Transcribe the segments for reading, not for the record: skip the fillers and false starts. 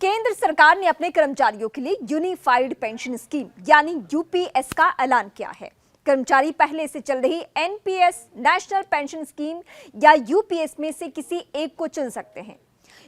केंद्र सरकार ने अपने कर्मचारियों के लिए यूनिफाइड पेंशन स्कीम यानी यूपीएस का ऐलान किया है। कर्मचारी पहले से चल रही एनपीएस नेशनल पेंशन स्कीम या यूपीएस में से किसी एक को चुन सकते हैं।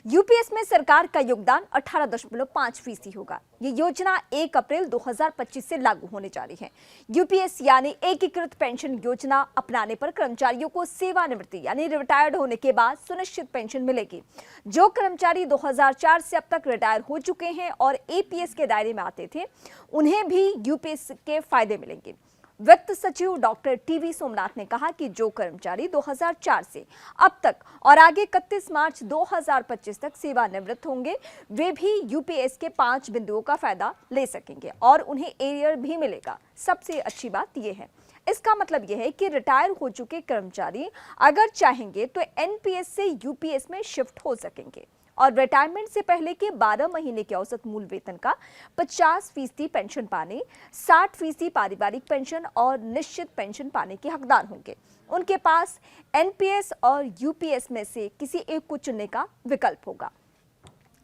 यूपीएस में सरकार का योगदान 18.5% होगा। ये योजना 1 अप्रैल 2025 से लागू होने जा रही है। यूपीएस यानी एकीकृत पेंशन योजना अपनाने पर कर्मचारियों को सेवानिवृत्ति यानी रिटायर्ड होने के बाद सुनिश्चित पेंशन मिलेगी। जो कर्मचारी 2004 से अब तक रिटायर हो चुके हैं और एपीएस के दायरे में आते थे, उन्हें भी यूपीएस के फायदे मिलेंगे। वित्त सचिव डॉक्टर टीवी सोमनाथ ने कहा कि जो कर्मचारी 2004 से अब तक और आगे 31 मार्च 2025 तक सेवानिवृत्त होंगे, वे भी यूपीएस के 5 बिंदुओं का फायदा ले सकेंगे और उन्हें एरियर भी मिलेगा। सबसे अच्छी बात यह है, इसका मतलब यह है कि रिटायर हो चुके कर्मचारी अगर चाहेंगे तो एनपीएस से यूपीएस में शिफ्ट हो सकेंगे और रिटायरमेंट से पहले के 12 महीने के औसत मूल वेतन का 50% पेंशन पाने, 60% पारिवारिक पेंशन और निश्चित पेंशन पाने के हकदार होंगे। उनके पास एनपीएस और यूपीएस में से किसी एक को चुनने का विकल्प होगा।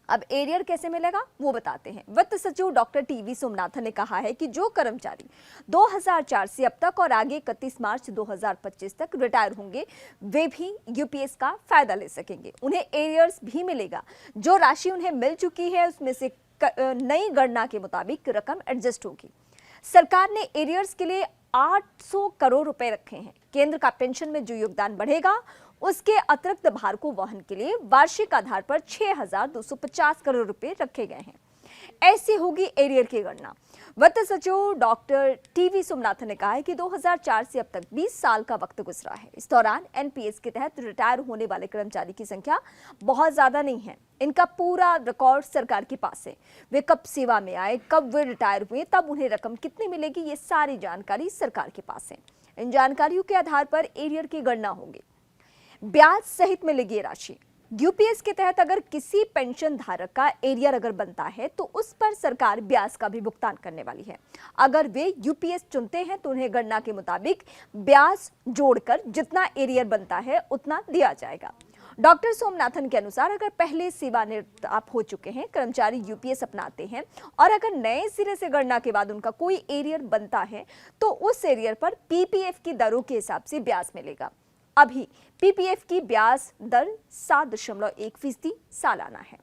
अब एरियर कैसे मिलेगा वो बताते हैं। वित्त सचिव डॉक्टर टीवी सोमनाथन ने कहा है कि जो कर्मचारी 2004 से अब तक और आगे 31 मार्च 2025 तक रिटायर होंगे, वे भी यूपीएस का फायदा ले सकेंगे। उन्हें एरियर्स भी मिलेगा। जो राशि उन्हें मिल चुकी है उसमें से नई गणना के मुताबिक रकम एडजस्ट होगी। सरकार ने एरियर्स के लिए 800 करोड़ रुपए रखे हैं। केंद्र का पेंशन में जो योगदान बढ़ेगा, उसके अतिरिक्त भार को वहन के लिए वार्षिक आधार पर 6,250 करोड़ रुपए रखे गए हैं। ऐसी होगी एरियर की गणना। वित्त सचिव डॉक्टर टीवी सोमनाथन ने कहा है कि 2004 से अब तक 20 साल का वक्त गुजरा है। इस दौरान एनपीएस के तहत रिटायर होने वाले कर्मचारी की संख्या बहुत ज्यादा नहीं है। इनका पूरा रिकॉर्ड सरकार के पास है। वे कब सेवा में आए, कब वे रिटायर हुए, तब उन्हें रकम कितनी मिलेगी, ये सारी जानकारी सरकार के पास है। इन जानकारियों के आधार पर एरियर की गणना होगी। ब्याज सहित मिलेगी ये राशि। यूपीएस के तहत अगर किसी पेंशन धारक का एरियर अगर बनता है तो उस पर सरकार ब्याज का भी भुगतान करने वाली है। अगर वे यूपीएस चुनते हैं तो उन्हें गणना के मुताबिक ब्याज जोड़कर जितना एरियर बनता है उतना दिया जाएगा। डॉक्टर सोमनाथन के अनुसार अगर पहले सेवानिवृत्त आप हो चुके हैं कर्मचारी यूपीएस अपनाते हैं और अगर नए सिरे से गणना के बाद उनका कोई एरियर बनता है तो उस एरियर पर पीपीएफ की दरों के हिसाब से ब्याज मिलेगा। अभी पीपीएफ की ब्याज दर 7.1% सालाना है।